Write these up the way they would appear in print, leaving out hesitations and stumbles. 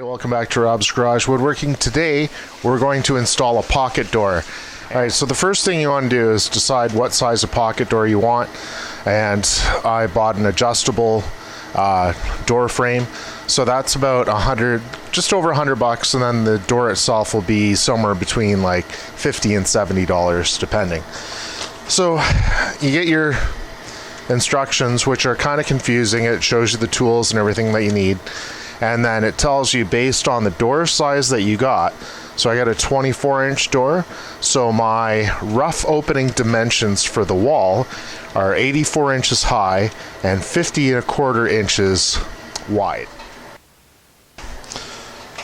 Hey, welcome back to Rob's Garage Woodworking. Today we're going to install a pocket door. Alright, so the first thing you want to do is decide what size of pocket door you want, and I bought an adjustable door frame, so that's about just over $100, and then the door itself will be somewhere between like $50 and $70 depending. So you get your instructions, which are kind of confusing. It shows you the tools and everything that you need, and then it tells you based on the door size that you got. So I got a 24-inch door, so my rough opening dimensions for the wall are 84 inches high and 50 1/4 inches wide.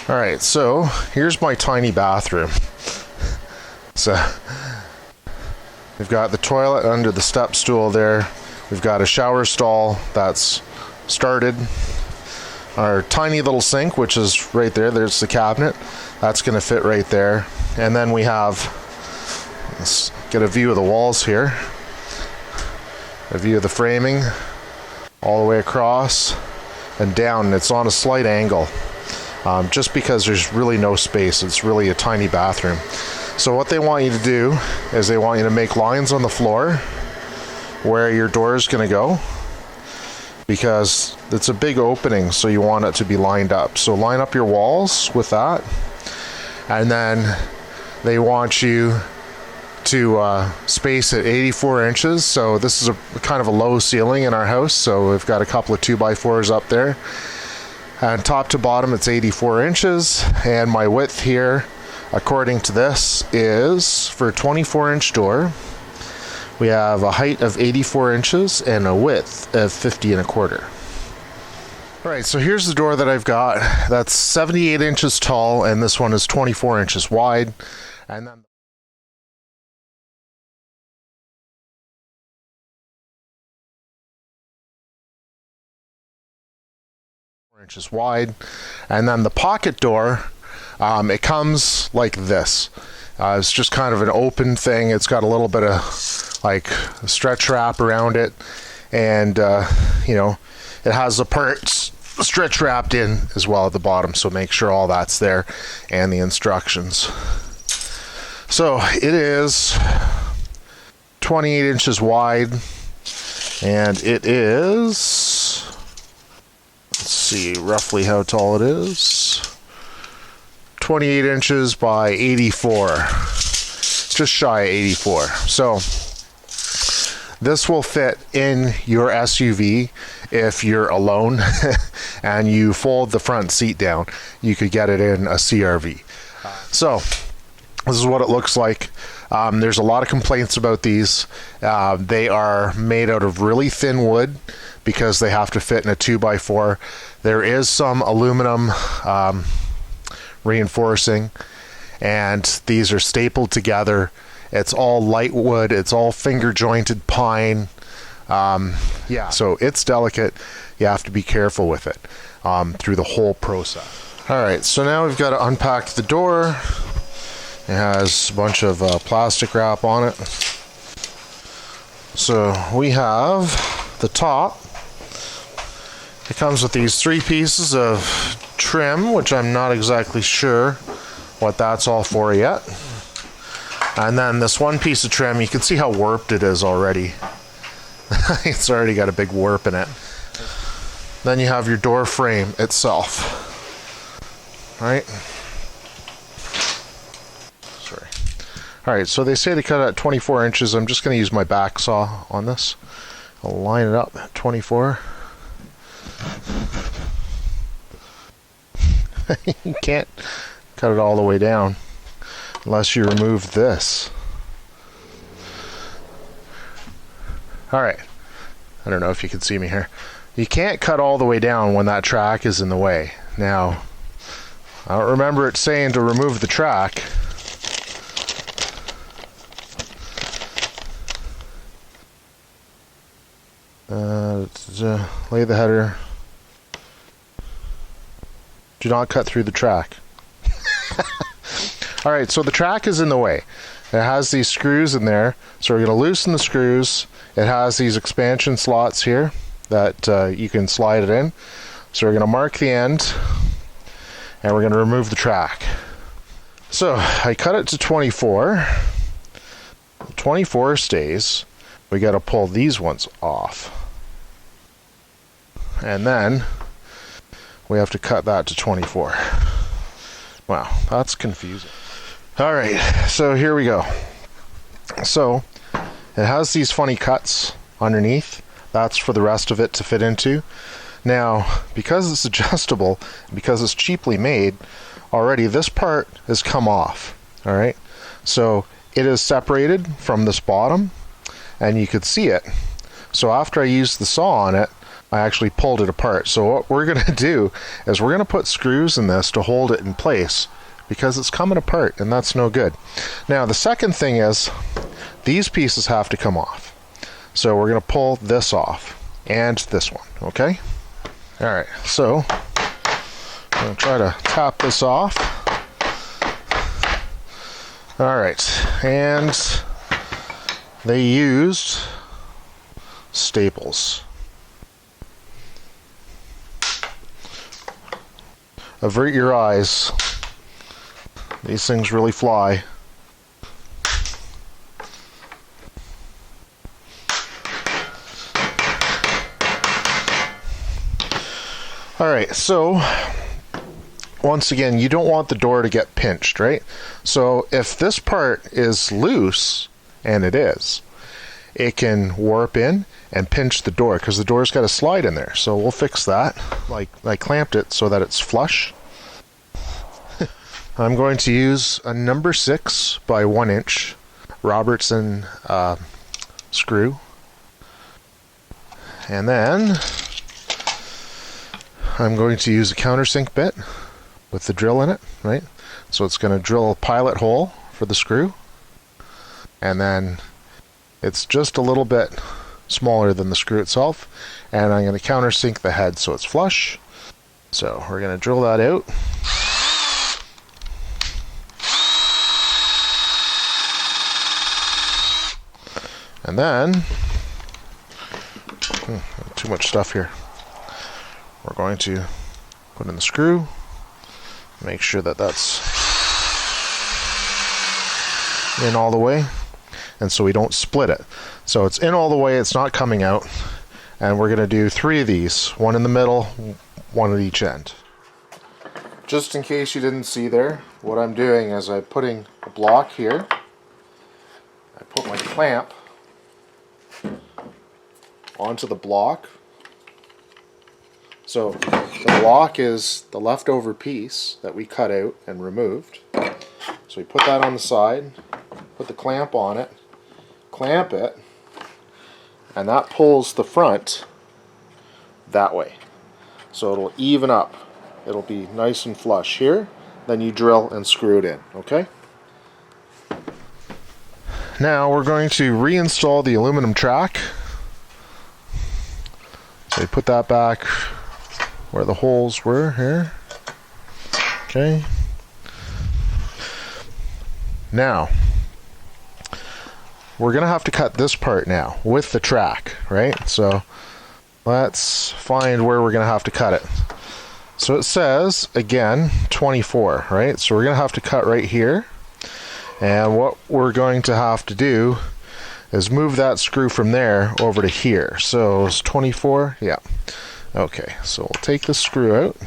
Alright, so here's my tiny bathroom. So we've got the toilet under the step stool there. We've got a shower stall that's started. Our tiny little sink, which is right there, there's the cabinet. That's going to fit right there. And then we have, let's get a view of the walls here. A view of the framing all the way across and down. It's on a slight angle just because there's really no space. It's really a tiny bathroom. So what they want you to do is they want you to make lines on the floor where your door is going to go, because it's a big opening, so you want it to be lined up. So line up your walls with that, and then they want you to space it 84 inches. So this is a kind of a low ceiling in our house, so we've got a couple of 2x4s up there, and top to bottom it's 84 inches. And my width here, according to this, is for a 24-inch door, we have a height of 84 inches and a width of 50 1/4. Alright, so here's the door that I've got. That's 78 inches tall, and this one is 24 inches wide. And then inches wide. And then the pocket door, it comes like this. It's just kind of an open thing. It's got a little bit of like stretch wrap around it, and you know, it has the parts stretch wrapped in as well at the bottom, so make sure all that's there, and the instructions. So it is 28 inches wide, and it is, let's see roughly how tall it is, 28 inches by 84, just shy of 84. So this will fit in your SUV if you're alone and you fold the front seat down. You could get it in a CRV. So this is what it looks like. There's a lot of complaints about these. They are made out of really thin wood because they have to fit in a 2x4. There is some aluminum reinforcing, and these are stapled together. It's all light wood, it's all finger jointed pine. Yeah, so it's delicate. You have to be careful with it through the whole process. Alright, so now we've got to unpack the door. It has a bunch of plastic wrap on it. So we have the top. It comes with these 3 pieces of trim, which I'm not exactly sure what that's all for yet. And then this one piece of trim, you can see how warped it is already. It's already got a big warp in it. Then you have your door frame itself. Right? Sorry. Alright, so they say they cut at 24 inches. I'm just going to use my back saw on this. I'll line it up at 24. You can't cut it all the way down unless you remove this. Alright, I don't know if you can see me here. You can't cut all the way down when that track is in the way. Now, I don't remember it saying to remove the track. Lay the header. Do not cut through the track. Alright, so the track is in the way. It has these screws in there, so we're going to loosen the screws. It has these expansion slots here that you can slide it in. So we're going to mark the end, and we're going to remove the track. So I cut it to 24. 24 stays. We got to pull these ones off. And then we have to cut that to 24. Wow, that's confusing. Alright, so here we go. So it has these funny cuts underneath. That's for the rest of it to fit into. Now, because it's adjustable, because it's cheaply made, already this part has come off. Alright, so it is separated from this bottom, and you could see it. So after I used the saw on it, I actually pulled it apart. So what we're going to do is we're going to put screws in this to hold it in place, because it's coming apart, and that's no good. Now the second thing is these pieces have to come off. So we're going to pull this off and this one, okay? Alright, so I'm going to try to tap this off. Alright, and they used staples. Avert your eyes. These things really fly. Alright, so once again, you don't want the door to get pinched, right? So if this part is loose, and it is, it can warp in and pinch the door, because the door's got a slide in there. So we'll fix that. Like I clamped it so that it's flush. I'm going to use a number 6 by 1 inch Robertson screw. And then I'm going to use a countersink bit with the drill in it, right? So it's going to drill a pilot hole for the screw. And then it's just a little bit smaller than the screw itself. And I'm going to countersink the head so it's flush. So we're going to drill that out. And then, too much stuff here. We're going to put in the screw, make sure that that's in all the way, and so we don't split it. So it's in all the way, it's not coming out, and we're going to do 3 of these, one in the middle, one at each end. Just in case you didn't see there, what I'm doing is I'm putting a block here, I put my clamp onto the block. So the block is the leftover piece that we cut out and removed. So we put that on the side, put the clamp on it, clamp it, and that pulls the front that way. So it'll even up. It'll be nice and flush here. Then you drill and screw it in, okay? Now we're going to reinstall the aluminum track. So we put that back where the holes were here. Okay. Now, we're going to have to cut this part now with the track, right? So let's find where we're going to have to cut it. So it says, again, 24, right? So we're going to have to cut right here. And what we're going to have to do is move that screw from there over to here. So it's 24, yeah. Okay, so we'll take the screw out.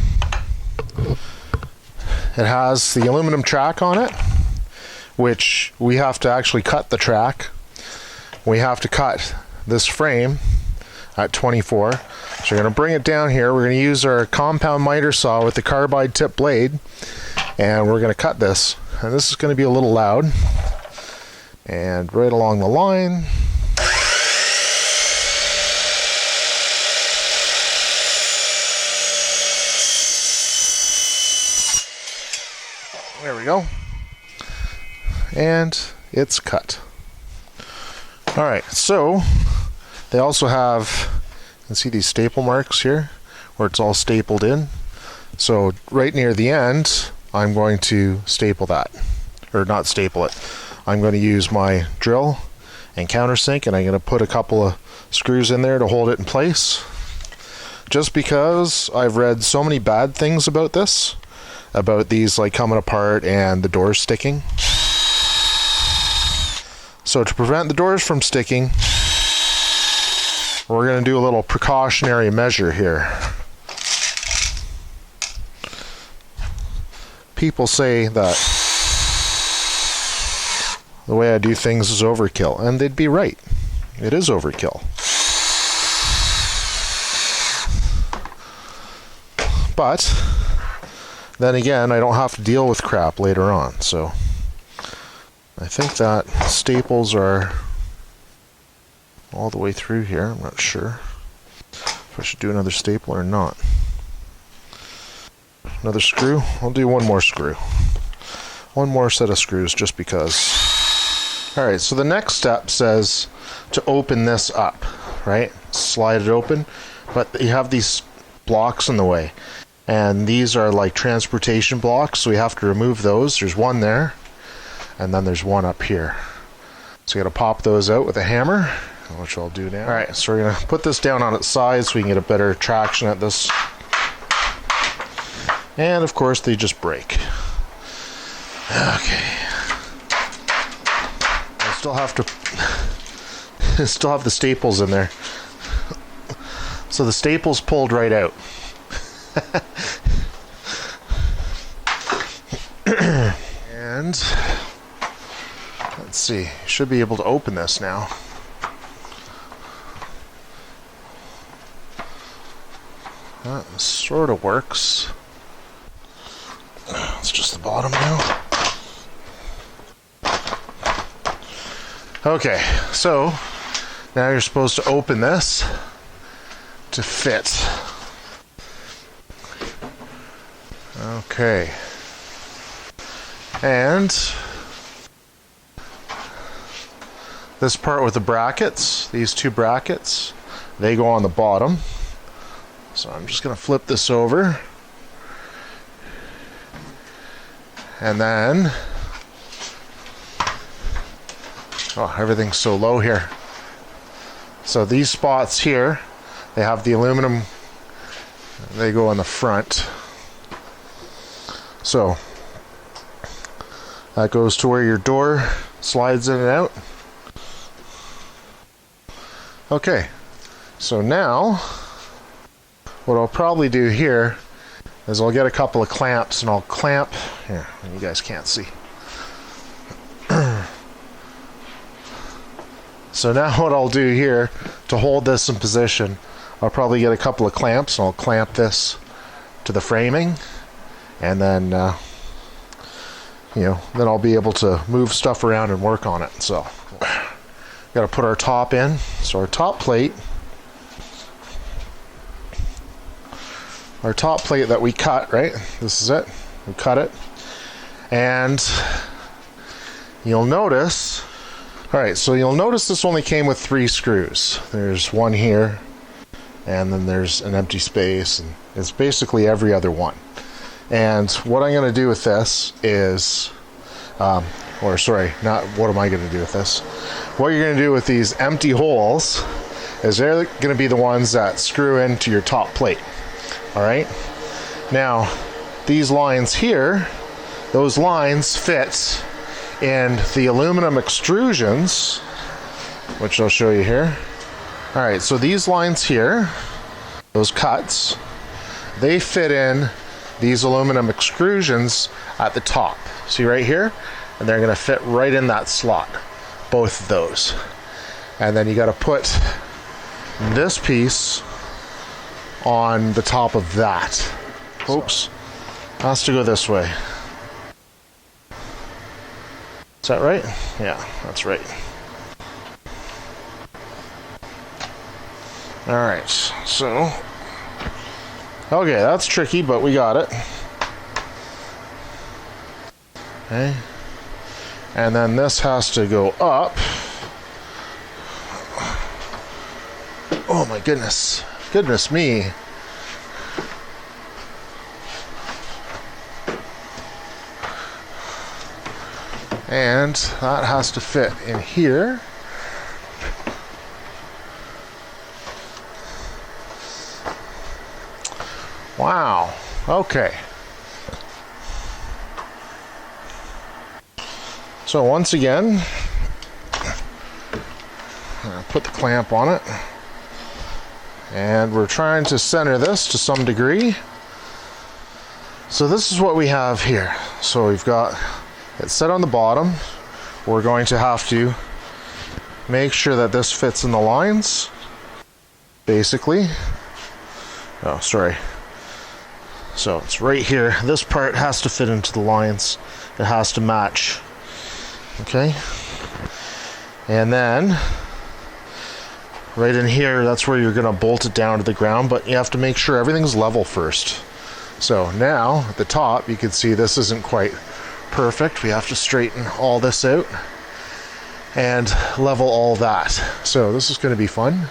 It has the aluminum track on it, which we have to actually cut the track. We have to cut this frame at 24. So we're going to bring it down here. We're going to use our compound miter saw with the carbide tip blade, and we're going to cut this. And this is going to be a little loud. And right along the line. There we go. And it's cut. Alright, so they also have, you can see these staple marks here where it's all stapled in. So right near the end, I'm going to staple that. Or not staple it. I'm going to use my drill and countersink, and I'm going to put a couple of screws in there to hold it in place. Just because I've read so many bad things about this, about these like coming apart and the doors sticking. So to prevent the doors from sticking, we're going to do a little precautionary measure here. People say that the way I do things is overkill, and they'd be right. It is overkill. But then again, I don't have to deal with crap later on, so I think that staples are all the way through here. I'm not sure if I should do another staple or not. Another screw? I'll do one more screw. One more set of screws just because. Alright, so the next step says to open this up, right? Slide it open, but you have these blocks in the way. And these are like transportation blocks, so we have to remove those. There's one there, and then there's one up here. So you gotta pop those out with a hammer, which I'll do now. Alright, so we're gonna put this down on its side so we can get a better traction at this. And of course they just break. Okay. I still have to still have the staples in there. So the staples pulled right out. And let's see, should be able to open this now. That sort of works. It's just the bottom now. Okay, so now you're supposed to open this to fit. Okay. And this part with the brackets, these two brackets, they go on the bottom. So I'm just going to flip this over. And then, oh, everything's so low here. So these spots here, they have the aluminum, they go on the front. So that goes to where your door slides in and out. Okay, so now what I'll probably do here is I'll get a couple of clamps and I'll clamp here. You guys can't see. So now what I'll do here to hold this in position, I'll probably get a couple of clamps and I'll clamp this to the framing, and then then I'll be able to move stuff around and work on it. So got to put our top in. So our top plate that we cut, right? This is it. We cut it. And you'll notice, alright, so you'll notice this only came with 3 screws. There's one here, and then there's an empty space, and it's basically every other one. And what I'm going to do with this is, or sorry, not what am I going to do with this? What you're going to do with these empty holes is they're going to be the ones that screw into your top plate. Alright, now these lines here, those lines fit in the aluminum extrusions, which I'll show you here. Alright, so these lines here, those cuts, they fit in these aluminum extrusions at the top. See right here? And they're going to fit right in that slot, both of those. And then you got to put this piece on the top of that. Oops. Has to go this way. Is that right? Yeah, that's right. Alright, so okay, that's tricky, but we got it. Okay. And then this has to go up. Oh my goodness. Goodness me. And that has to fit in here. Wow. Okay. So once again, put the clamp on it, and we're trying to center this to some degree. So this is what we have here. So we've got it set on the bottom. We're going to have to make sure that this fits in the lines, basically. Oh, sorry. So it's right here. This part has to fit into the lines. It has to match. Okay? And then right in here, that's where you're going to bolt it down to the ground, but you have to make sure everything's level first. So now at the top, you can see this isn't quite perfect. We have to straighten all this out and level all that. So this is going to be fun.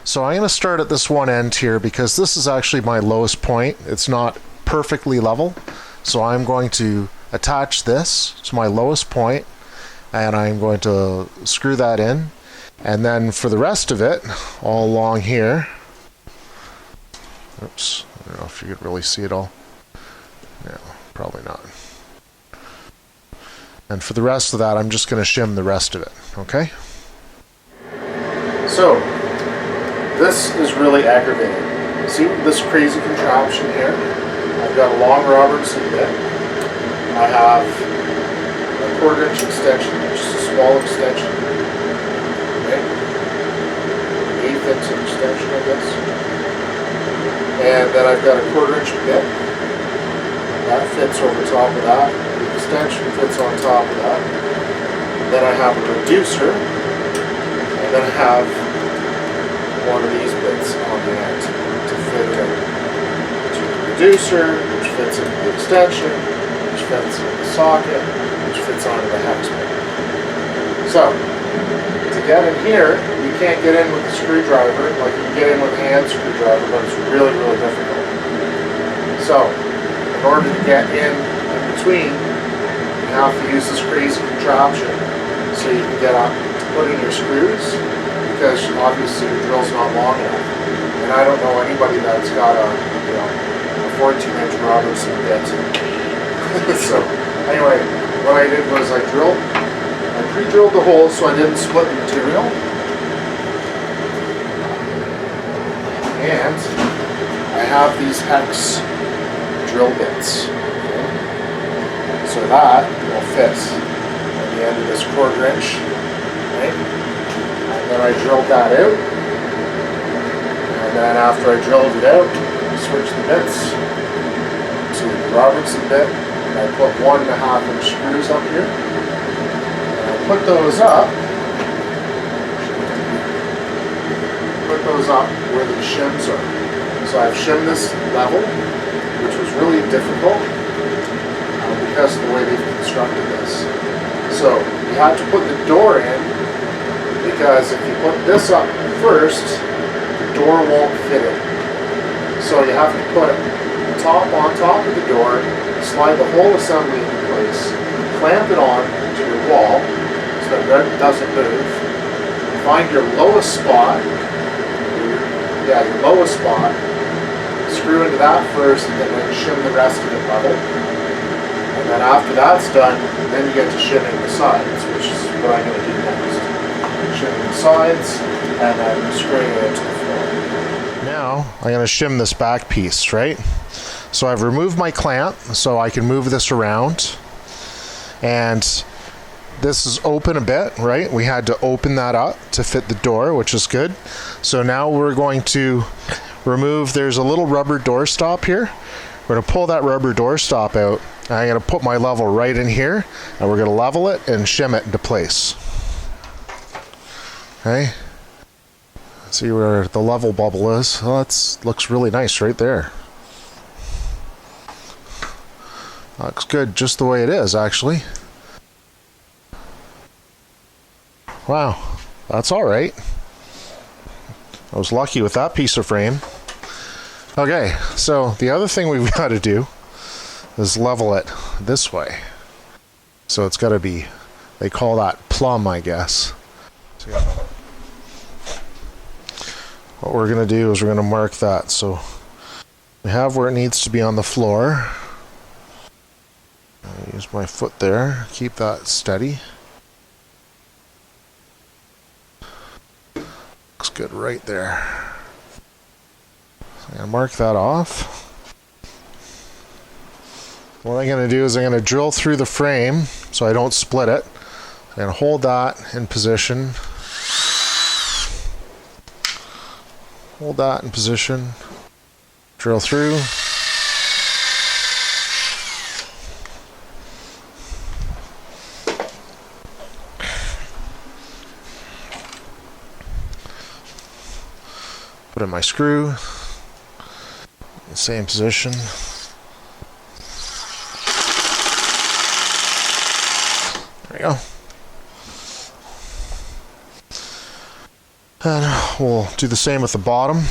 So I'm going to start at this one end here because this is actually my lowest point. It's not perfectly level. So I'm going to attach this to my lowest point, and I'm going to screw that in. And then for the rest of it, all along here, oops, I don't know if you could really see it all. No, probably not. And for the rest of that, I'm just going to shim the rest of it, okay? So, this is really aggravating. See this crazy contraption here? I've got a long Robertson bit. I have a 1/4 inch extension, just a small extension. Okay? 1/8 inch extension, I guess. And then I've got a 1/4 inch bit. That fits over top of that. The extension fits on top of that. Then I have a reducer. And then I have one of these bits on the end to fit in to the reducer, which fits into the extension, which fits into the socket, which fits onto the hex pin. So, to get in here, you can't get in with a screwdriver, like you can get in with a hand screwdriver, but it's really, really difficult. So, in order to get in between, you have to use this crazy contraption so you can get up to put in your screws, because obviously the drill's not long enough. And I don't know anybody that's got a 14-inch Robertson bit. So anyway, what I did was I pre-drilled the holes so I didn't split the material. And I have these hex drill bits. Okay? So that will fit at the end of this 1/4 inch. Right? And then I drilled that out. And then after I drilled it out, I switched the bits to the Robertson bit. And I put 1.5 inch screws up here. And I put those up. Where the shims are. So I've shimmed this level, which was really difficult because of the way they've constructed this. So you have to put the door in, because if you put this up first, the door won't fit it. So you have to put the top on top of the door, slide the whole assembly into place, clamp it on to your wall so that it doesn't move, find your lowest spot, your lowest spot, screw into that first, and then shim the rest of it level. And then after that's done, then you get to shimming the sides, which is what I'm going to do next. Shimming the sides, and then screwing it into the floor. Now, I'm going to shim this back piece, right? So I've removed my clamp, so I can move this around. And this is open a bit, right? We had to open that up to fit the door, which is good. So now we're going to remove, there's a little rubber door stop here. We're going to pull that rubber door stop out. I'm going to put my level right in here, and we're going to level it and shim it into place. Okay. See where the level bubble is? Oh, that looks really nice right there. Looks good just the way it is, actually. Wow, that's all right. I was lucky with that piece of frame. Okay, so the other thing we've got to do is level it this way. So it's got to be, they call that plumb, I guess. So what we're going to do is we're going to mark that. So we have where it needs to be on the floor. I'll use my foot there, keep that steady. good right there. I'm going to mark that off. What I'm going to do is I'm going to drill through the frame so I don't split it. I'm going to hold that in position. Hold that in position. Drill through. Put in my screw. Same position. There we go. And we'll do the same with the bottom.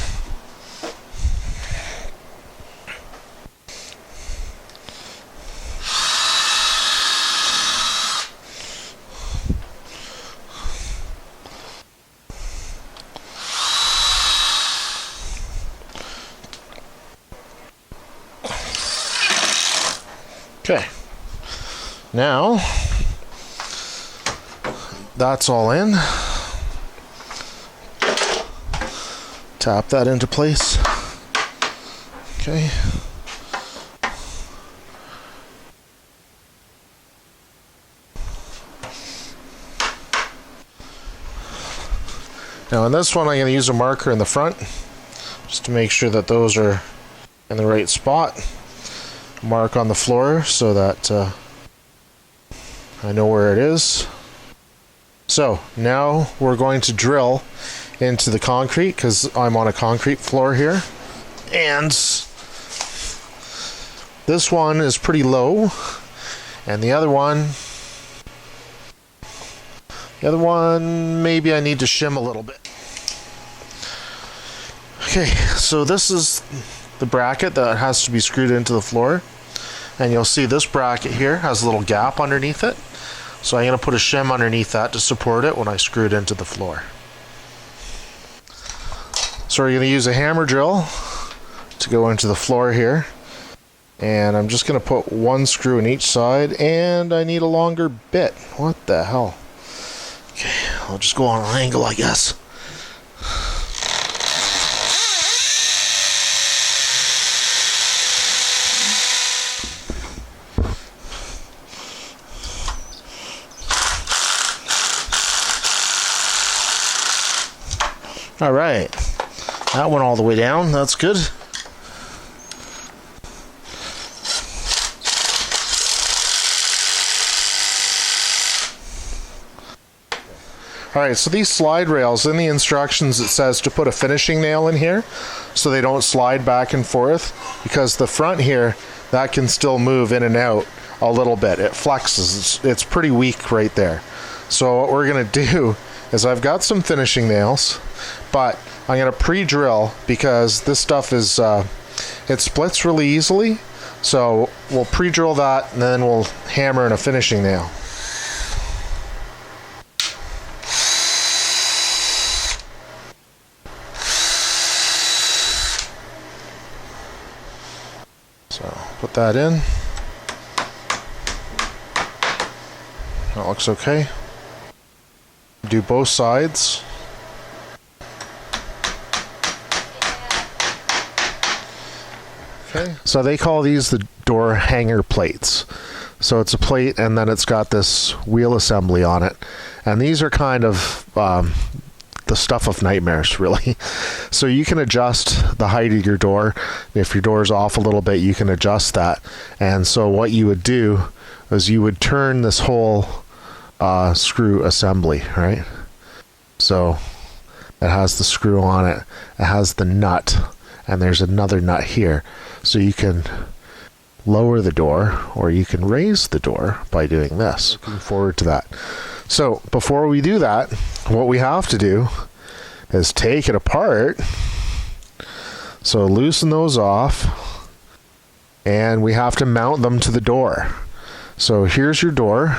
Okay, now that's all in. Tap that into place. Okay. Now in this one I'm going to use a marker in the front just to make sure that those are in the right spot. Mark on the floor so that I know where it is. So now we're going to drill into the concrete because I'm on a concrete floor here, and this one is pretty low, and the other one maybe I need to shim a little bit. Okay, so this is the bracket that has to be screwed into the floor, and you'll see this bracket here has a little gap underneath it, so I'm going to put a shim underneath that to support it when I screw it into the floor. So we're going to use a hammer drill to go into the floor here, and I'm just going to put one screw in each side, and I need a longer bit. What the hell? Okay, I'll just go on an angle, I guess. All right, that went all the way down. That's good. All right, so these slide rails, in the instructions it says to put a finishing nail in here so they don't slide back and forth, because the front here, that can still move in and out a little bit. It flexes. It's pretty weak right there. So what we're going to do is I've got some finishing nails, but I'm going to pre-drill because this stuff is, it splits really easily. So we'll pre-drill that and then we'll hammer in a finishing nail. So put that in. That looks okay. Do both sides. Okay. So they call these the door hanger plates. So it's a plate and then it's got this wheel assembly on it. And these are kind of the stuff of nightmares, really. So you can adjust the height of your door. If your door is off a little bit, you can adjust that. And so what you would do is you would turn this whole screw assembly, right? So it has the screw on it, it has the nut, and there's another nut here. So you can lower the door or you can raise the door by doing this. Looking forward to that. So before we do that, what we have to do is take it apart. So loosen those off, and we have to mount them to the door. So here's your door.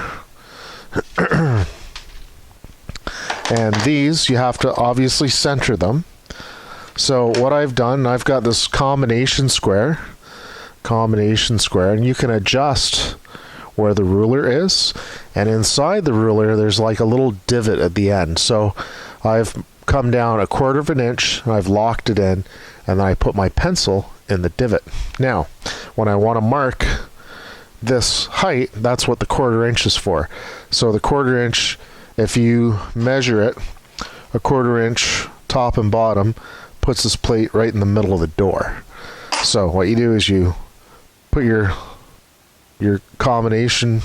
And these, you have to obviously center them. So what I've done, I've got this combination square, and you can adjust where the ruler is, and inside the ruler there's like a little divot at the end. So I've come down 1/4 of an inch, and I've locked it in, and then I put my pencil in the divot. Now, when I want to mark this height, that's what the 1/4 inch is for. So the 1/4 inch, if you measure it, 1/4 inch top and bottom puts this plate right in the middle of the door. So what you do is you put your combination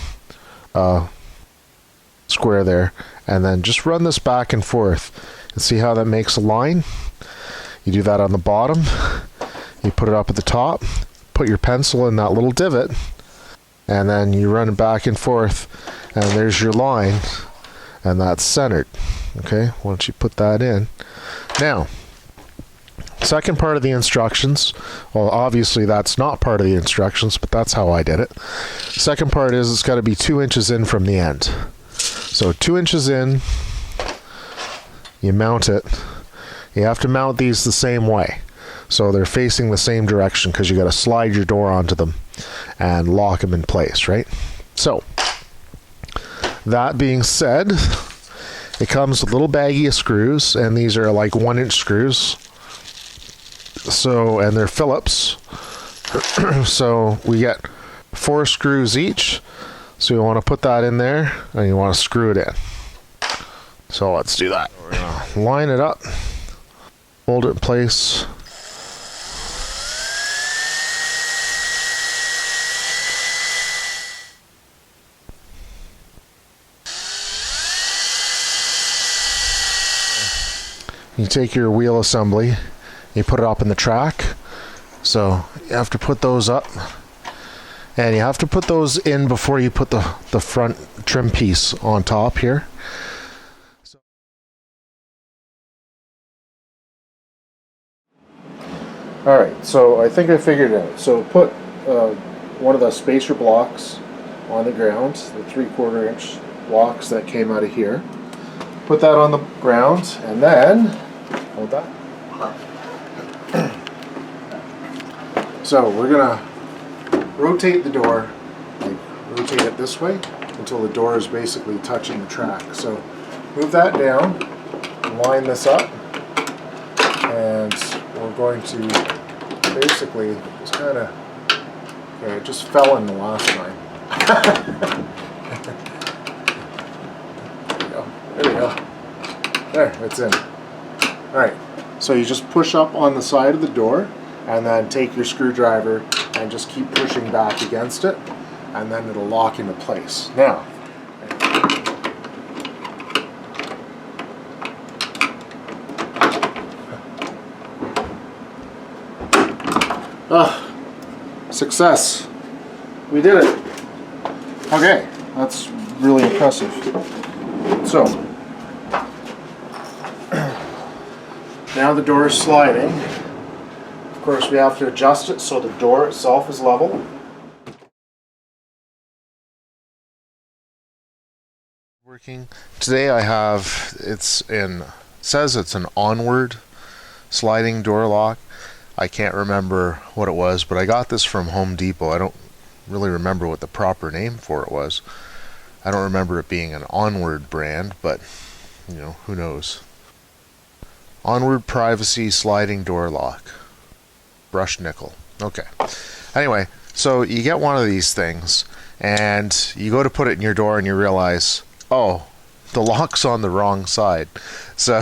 square there, and then just run this back and forth, and see how that makes a line. You do that on the bottom, you put it up at the top, put your pencil in that little divot, and then you run it back and forth, and there's your line, and that's centered. Okay, once you put that in. Now, second part of the instructions, well, obviously that's not part of the instructions, but that's how I did it. Second part is it's got to be 2 inches in from the end. So 2 inches in, you mount it. You have to mount these the same way, so they're facing the same direction, because you got to slide your door onto them and lock them in place, right? So that being said, it comes with a little baggie of screws, and these are like 1-inch screws. So, and they're Phillips. So we get 4 screws each. So you want to put that in there, and you want to screw it in. So let's do that. We're gonna line it up, hold it in place. You take your wheel assembly, you put it up in the track. So you have to put those up, and you have to put those in before you put the front trim piece on top here. Alright, so I think I figured it out. So put one of the spacer blocks on the ground, the 3/4 inch blocks that came out of here. Put that on the ground, and then hold that. So we're gonna rotate the door, like rotate it this way until the door is basically touching the track. So move that down, line this up, and we're going to basically just kind of, okay, it just fell in the last time. There we go. There, it's in. Alright, so you just push up on the side of the door, and then take your screwdriver and just keep pushing back against it, and then it'll lock into place. Now, success! We did it! Okay, that's really impressive. So, now the door is sliding. Of course, we have to adjust it so the door itself is level. Working today, I have says it's an onward sliding door lock. I can't remember what it was, but I got this from Home Depot. I don't really remember what the proper name for it was. I don't remember it being an Onward brand, but you know, who knows. Onward Privacy Sliding Door Lock. Brushed nickel. Okay. Anyway, so you get one of these things, and you go to put it in your door, and you realize, oh, the lock's on the wrong side. So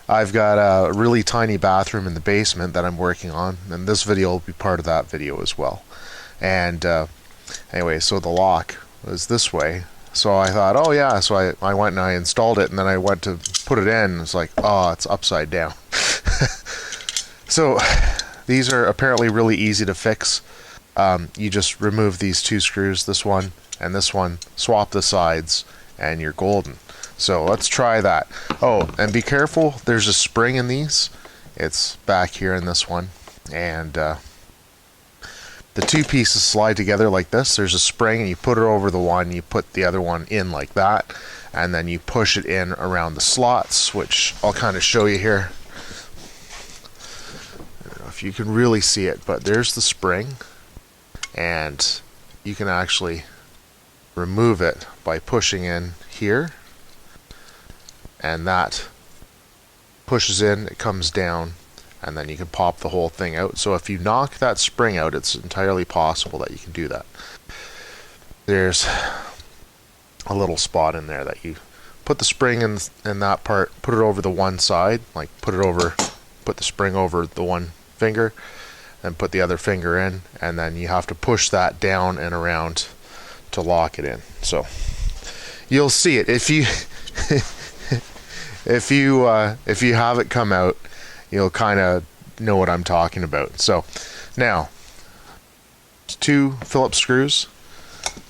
I've got a really tiny bathroom in the basement that I'm working on, and this video will be part of that video as well. And anyway, so the lock was this way. So I thought, oh yeah, so I went and I installed it, and then I went to put it in, and it's like, oh, it's upside down. So these are apparently really easy to fix. You just remove these 2 screws, this one and this one, swap the sides, and you're golden. So let's try that. Oh, and be careful, there's a spring in these. It's back here in this one, and the 2 pieces slide together like this. There's a spring, and you put it over the one, you put the other one in like that, and then you push it in around the slots, which I'll kind of show you here. I don't know if you can really see it, but there's the spring, and you can actually remove it by pushing in here, and that pushes in, it comes down, and then you can pop the whole thing out. So if you knock that spring out, it's entirely possible that you can do that. There's a little spot in there that you put the spring in that part, put it over the one side, like put the spring over the one finger, and put the other finger in, and then you have to push that down and around to lock it in. So you'll see it if you if you have it come out, you'll kind of know what I'm talking about. So now, 2 Phillips screws.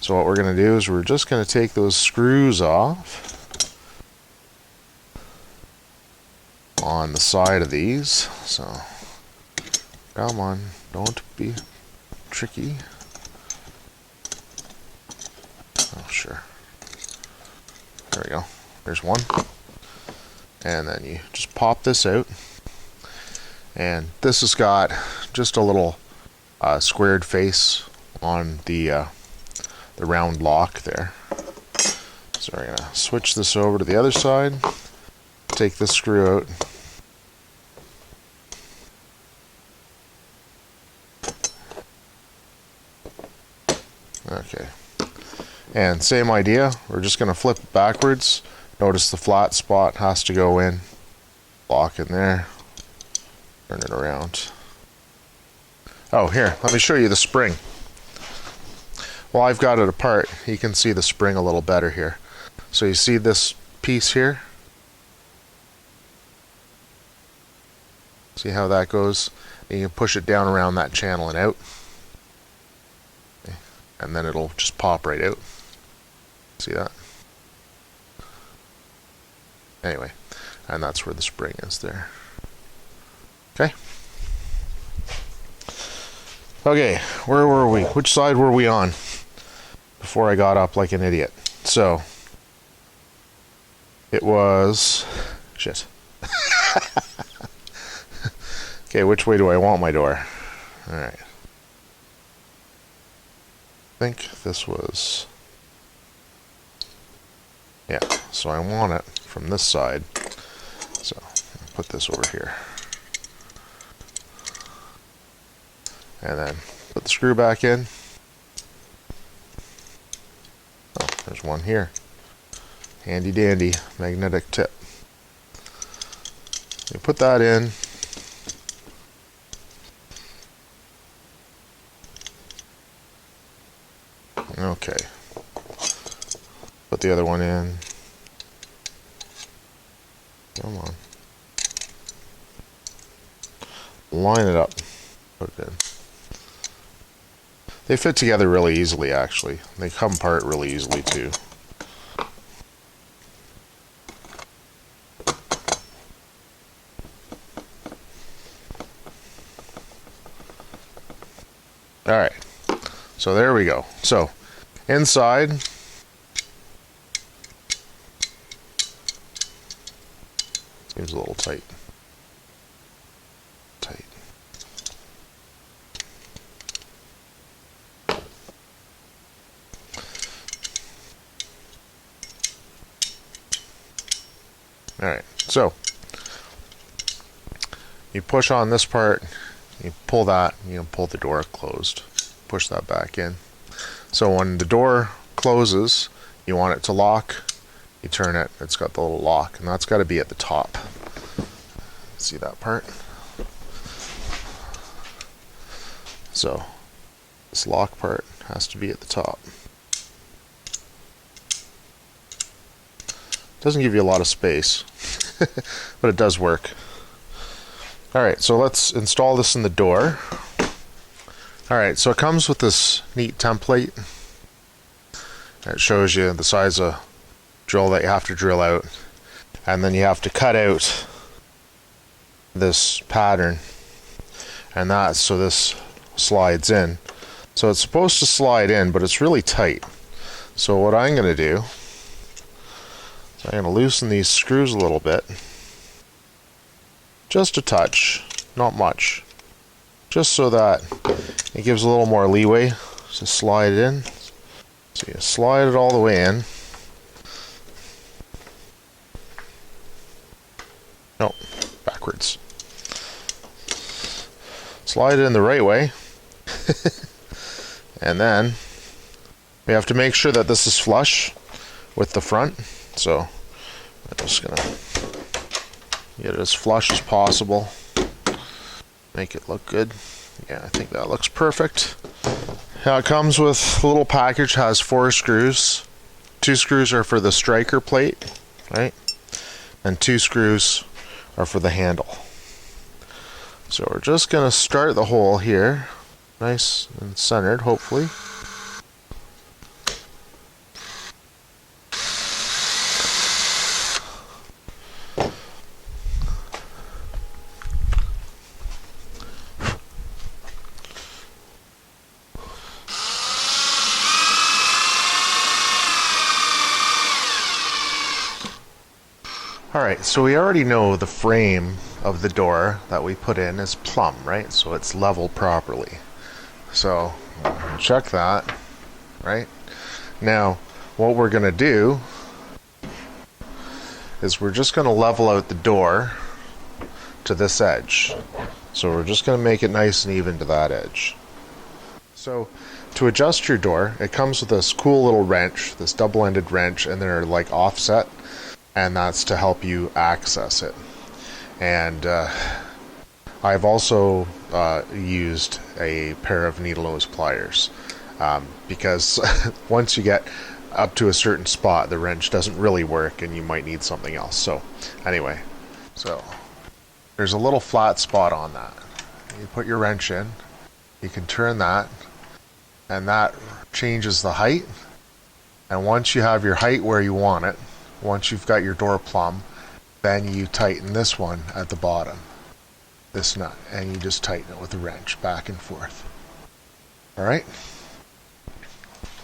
So what we're going to do is we're just going to take those screws off on the side of these. So come on, don't be tricky. Oh, sure. There we go. There's one. And then you just pop this out. And this has got just a little squared face on the round lock there. So we're going to switch this over to the other side. Take this screw out. Okay. And same idea, we're just going to flip it backwards. Notice the flat spot has to go in. Lock in there. Turn it around. Oh, here, let me show you the spring. Well, I've got it apart. You can see the spring a little better here. So you see this piece here? See how that goes? And you can push it down around that channel and out. Okay. And then it'll just pop right out. See that? Anyway, and that's where the spring is there. Okay. Okay, where were we? Which side were we on before I got up like an idiot? So, it was... shit. Okay, which way do I want my door? Alright. I think this was... yeah, so I want it from this side. So, I'll put this over here. And then put the screw back in. Oh, there's one here. Handy dandy magnetic tip. You put that in. Okay. Put the other one in. Come on. Line it up. Put it in. They fit together really easily, actually. They come apart really easily, too. Alright. So there we go. So, inside... seems a little tight. Alright, so you push on this part, you pull that, you pull the door closed. Push that back in. So when the door closes, you want it to lock, you turn it, it's got the little lock, and that's got to be at the top. See that part? So this lock part has to be at the top. Doesn't give you a lot of space, but it does work. Alright, so let's install this in the door. Alright, so it comes with this neat template. It shows you the size of drill that you have to drill out, and then you have to cut out this pattern, and that's so this slides in. So it's supposed to slide in, but it's really tight. So what I'm going to do, I'm going to loosen these screws a little bit, just a touch, not much, just so that it gives a little more leeway to slide it in. So you slide it all the way in. No, backwards. Slide it in the right way. And then we have to make sure that this is flush with the front. So I'm just gonna get it as flush as possible. Make it look good. Yeah, I think that looks perfect. Now it comes with a little package, has 4 screws. 2 screws are for the striker plate, right? And 2 screws are for the handle. So we're just going to start the hole here, nice and centered, hopefully. Alright, so we already know the frame of the door that we put in is plumb, right? So it's leveled properly. So check that, right? Now, what we're going to do is we're just going to level out the door to this edge. So we're just going to make it nice and even to that edge. So to adjust your door, it comes with this cool little wrench, this double-ended wrench, and they're like offset. And that's to help you access it. And I've also used a pair of needle nose pliers because once you get up to a certain spot, the wrench doesn't really work and you might need something else. So anyway, so there's a little flat spot on that. You put your wrench in, you can turn that, and that changes the height. And once you have your height where you want it, once you've got your door plumb, then you tighten this one at the bottom, this nut, and you just tighten it with a wrench back and forth. Alright?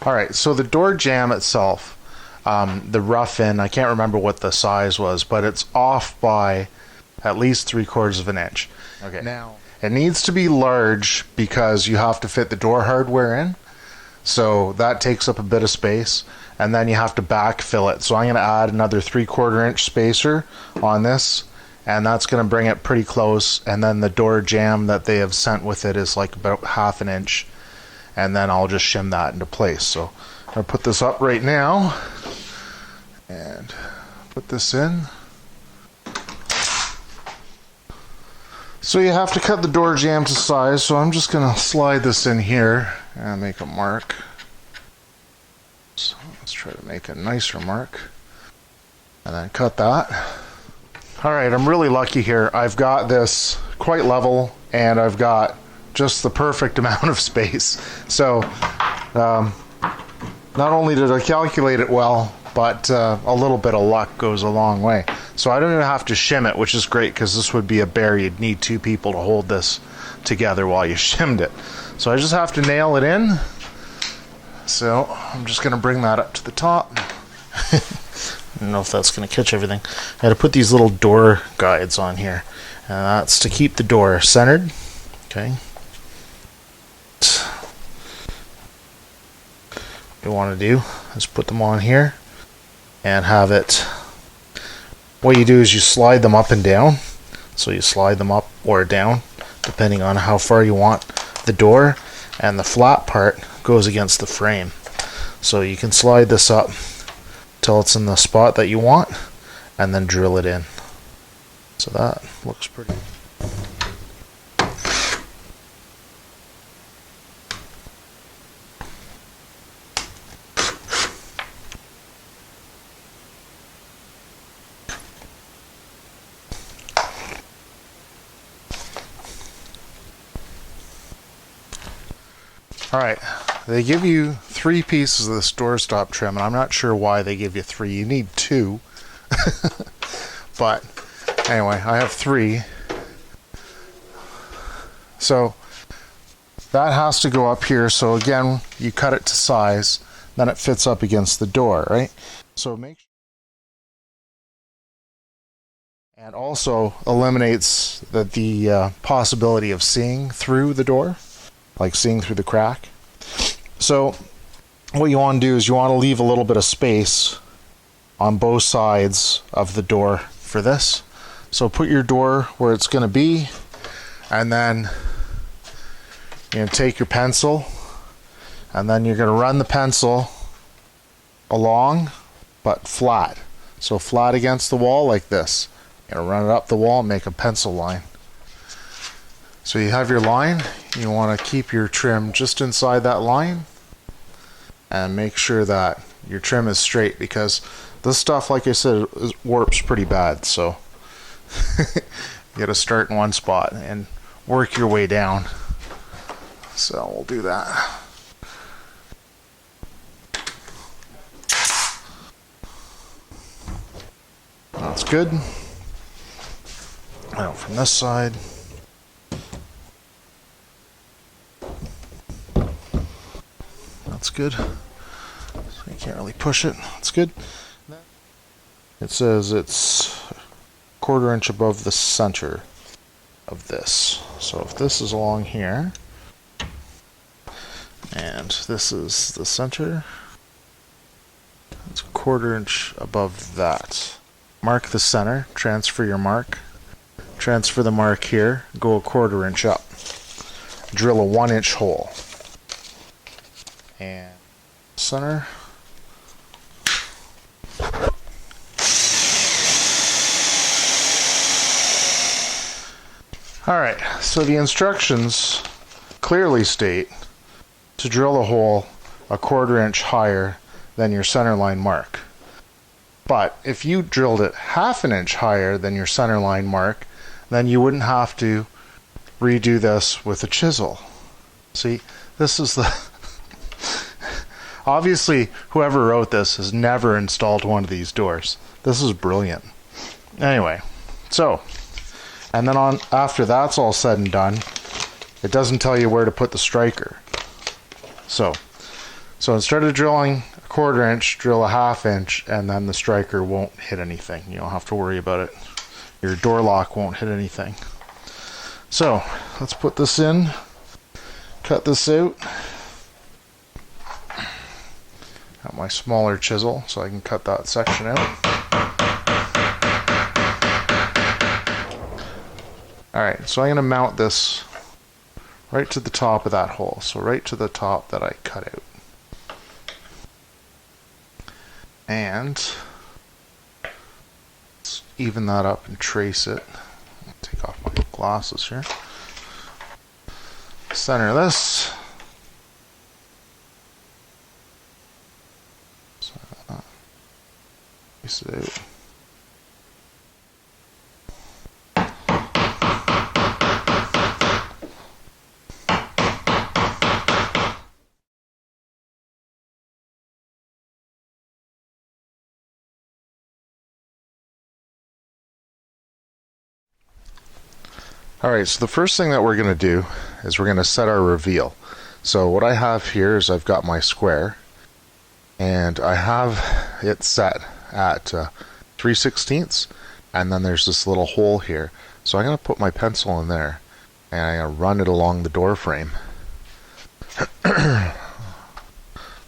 Alright, so the door jamb itself, the rough in, I can't remember what the size was, but it's off by at least 3/4 of an inch. Okay. Now, it needs to be large because you have to fit the door hardware in, so that takes up a bit of space. And then you have to backfill it. So I'm going to add another 3/4 inch spacer on this, and that's going to bring it pretty close. And then the door jamb that they have sent with it is like about 1/2 inch, and then I'll just shim that into place. So I'm going to put this up right now and put this in. So you have to cut the door jamb to size, so I'm just going to slide this in here and make a mark. So let's try to make a nicer mark and then cut that. Alright, I'm really lucky here. I've got this quite level and I've got just the perfect amount of space. So not only did I calculate it well, but a little bit of luck goes a long way. So I don't even have to shim it, which is great because this would be a bear. You'd need 2 people to hold this together while you shimmed it. So I just have to nail it in. So I'm just going to bring that up to the top. I don't know if that's going to catch everything. I had to put these little door guides on here, and that's to keep the door centered. Okay. What you want to do is put them on here and have it. What you do is you slide them up and down. So you slide them up or down, depending on how far you want the door, and the flat part goes against the frame. So you can slide this up till it's in the spot that you want and then drill it in. So that looks pretty. Alright, they give you 3 pieces of this doorstop trim, and I'm not sure why they give you 3. You need 2. But anyway, I have 3. So that has to go up here. So again, you cut it to size, then it fits up against the door, right? So make sure. And also eliminates the possibility of seeing through the door, like seeing through the crack. So what you want to do is you want to leave a little bit of space on both sides of the door for this. So put your door where it's going to be, and then you're going to take your pencil, and then you're going to run the pencil along, but flat. So flat against the wall like this. You're going to run it up the wall and make a pencil line. So you have your line. You want to keep your trim just inside that line, and make sure that your trim is straight, because this stuff, like I said, warps pretty bad. So you got to start in one spot and work your way down. So we'll do that. That's good. Now from this side. That's good. So you can't really push it. That's good. It says it's 1/4 inch above the center of this. So if this is along here, and this is the center, it's 1/4 inch above that. Mark the center, transfer your mark, transfer the mark here, go 1/4 inch up, drill a 1-inch hole, and center. Alright, so the instructions clearly state to drill a hole 1/4 inch higher than your center line mark. But if you drilled it 1/2 inch higher than your center line mark, then you wouldn't have to redo this with a chisel. See, this is the... Obviously, whoever wrote this has never installed one of these doors. This is brilliant. Anyway, so, and then on after that's all said and done, it doesn't tell you where to put the striker. So instead of drilling 1/4 inch, drill a 1/2 inch, and then the striker won't hit anything. You don't have to worry about it. Your door lock won't hit anything. So let's put this in, cut this out. Got my smaller chisel so I can cut that section out. Alright, so I'm going to mount this right to the top of that hole. So right to the top that I cut out. And let's even that up and trace it. Take off my glasses here. Center this. Trace it out. Alright, so the first thing that we're going to do is we're going to set our reveal. So what I have here is I've got my square, and I have it set at 3/16, and then there's this little hole here. So I'm going to put my pencil in there, and I'm going to run it along the door frame.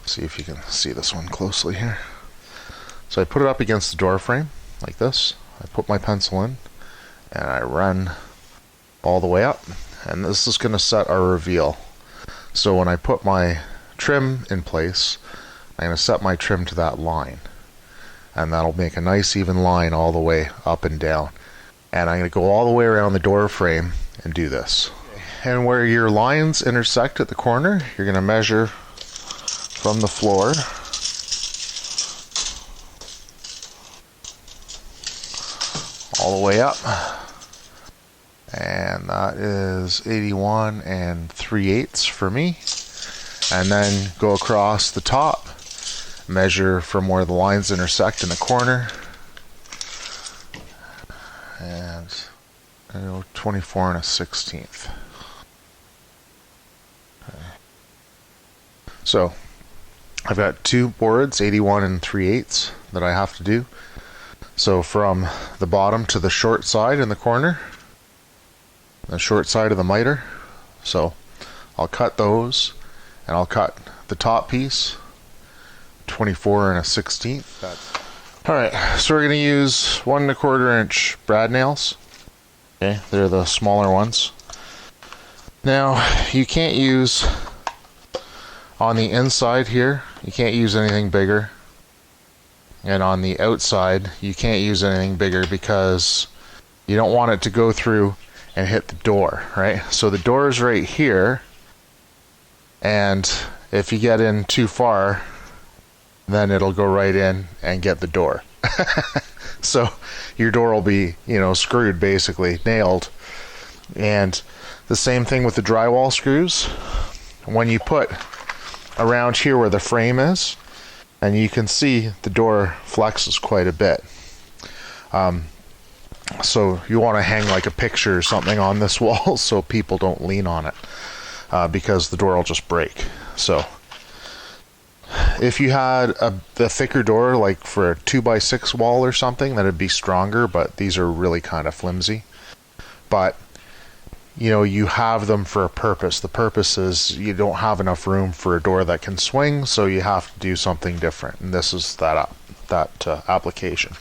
See if you can see this one closely here. So I put it up against the door frame like this. I put my pencil in, and I run all the way up, and this is going to set our reveal. So when I put my trim in place, I'm going to set my trim to that line, and that'll make a nice even line all the way up and down. And I'm going to go all the way around the door frame and do this. And where your lines intersect at the corner, you're going to measure from the floor all the way up. And that is 81 3/8 for me. And then go across the top, measure from where the lines intersect in the corner, and 24 1/16. Okay. So I've got two boards, 81 3/8, that I have to do. So from the bottom to the short side in the corner, the short side of the miter. So I'll cut those, and I'll cut the top piece 24 1/16. Alright, so we're going to use 1 1/4 inch brad nails. Okay, they're the smaller ones. Now, you can't use, on the inside here, you can't use anything bigger. And on the outside, you can't use anything bigger because you don't want it to go through and hit the door, right? So the door is right here, and if you get in too far, then it'll go right in and get the door. So your door will be, screwed, basically, nailed. And the same thing with the drywall screws. When you put around here where the frame is, and you can see the door flexes quite a bit. So you want to hang like a picture or something on this wall so people don't lean on it, because the door will just break. So if you had the thicker door, like for a 2x6 wall or something, that'd be stronger, but these are really kind of flimsy. But you have them for a purpose. The purpose is you don't have enough room for a door that can swing, so you have to do something different, and this is that application.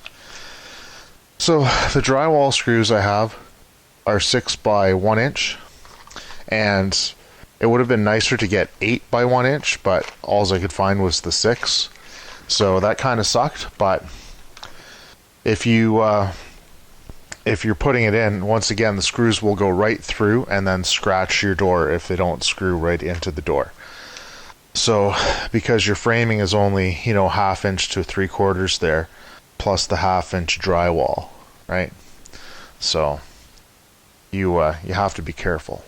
So the drywall screws I have are 6 by 1 inch, and it would have been nicer to get 8 by 1 inch, but all I could find was the 6, so that kind of sucked. But if you're putting it in, once again, the screws will go right through and then scratch your door if they don't screw right into the door. So because your framing is only 1/2 inch to 3/4 there, plus the 1/2 inch drywall, right? So you have to be careful.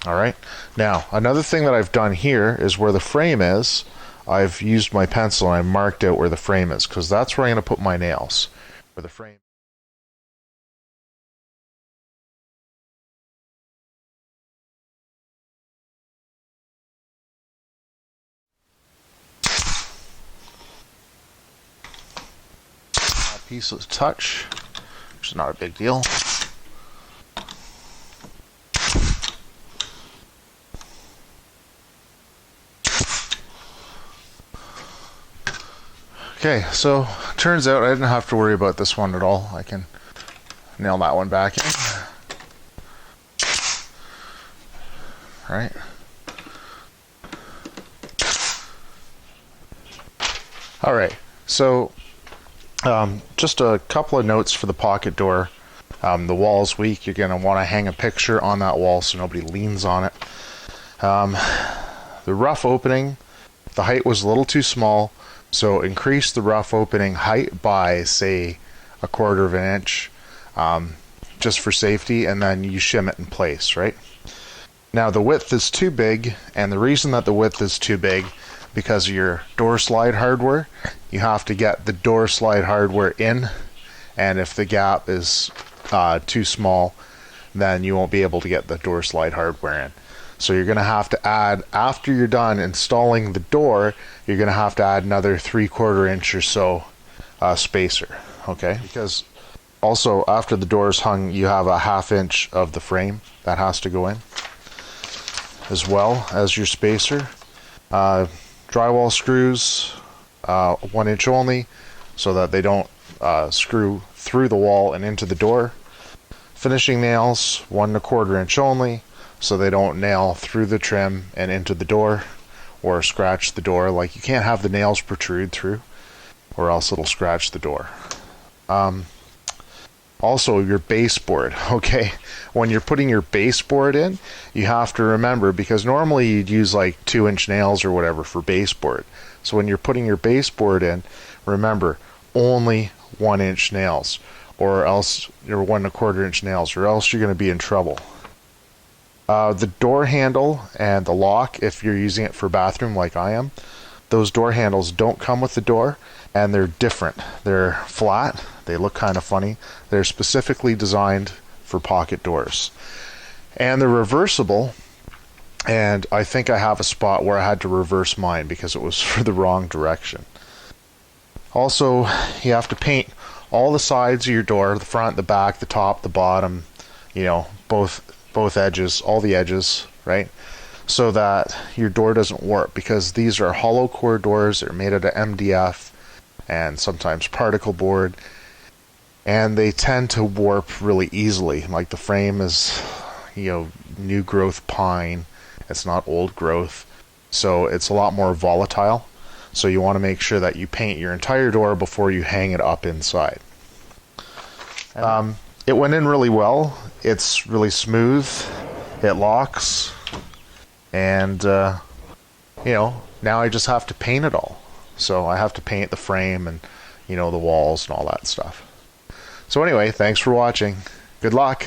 All right. Now another thing that I've done here is where the frame is, I've used my pencil and I marked out where the frame is, because that's where I'm going to put my nails. Where the frame. Piece of touch, which is not a big deal. Okay, so turns out I didn't have to worry about this one at all. I can nail that one back in. Right. All right, so just a couple of notes for the pocket door. The wall's weak. You're going to want to hang a picture on that wall so nobody leans on it. The rough opening, the height was a little too small, so increase the rough opening height by, say, 1/4 inch, just for safety, and then you shim it in place, right? Now the width is too big, and the reason that the width is too big, because of your door slide hardware, you have to get the door slide hardware in, and if the gap is too small, then you won't be able to get the door slide hardware in. So you're going to have to add, after you're done installing the door, you're going to have to add another 3/4 inch or so spacer, okay? Because also after the door is hung, you have a 1/2 inch of the frame that has to go in, as well as your spacer. Drywall screws, 1 inch only, so that they don't screw through the wall and into the door. Finishing nails, 1 1/4 inch only, so they don't nail through the trim and into the door or scratch the door. Like, you can't have the nails protrude through, or else it'll scratch the door. Also, your baseboard, okay? When you're putting your baseboard in, you have to remember, because normally you'd use like 2-inch nails or whatever for baseboard. So when you're putting your baseboard in, remember, only 1-inch nails, or else your 1 1/4 inch nails, or else you're going to be in trouble. The door handle and the lock, if you're using it for bathroom like I am, those door handles don't come with the door, and they're different. They're flat, they look kind of funny. They're specifically designed for pocket doors. And they're reversible, and I think I have a spot where I had to reverse mine because it was for the wrong direction. Also, you have to paint all the sides of your door, the front, the back, the top, the bottom, both edges, all the edges, right? So that your door doesn't warp, because these are hollow core doors. They're made out of MDF, and sometimes particle board, and they tend to warp really easily. Like the frame is, new growth pine, it's not old growth, so it's a lot more volatile. So you want to make sure that you paint your entire door before you hang it up inside. It went in really well. It's really smooth. It locks. And, now I just have to paint it all. So I have to paint the frame and, the walls and all that stuff. So anyway, thanks for watching. Good luck.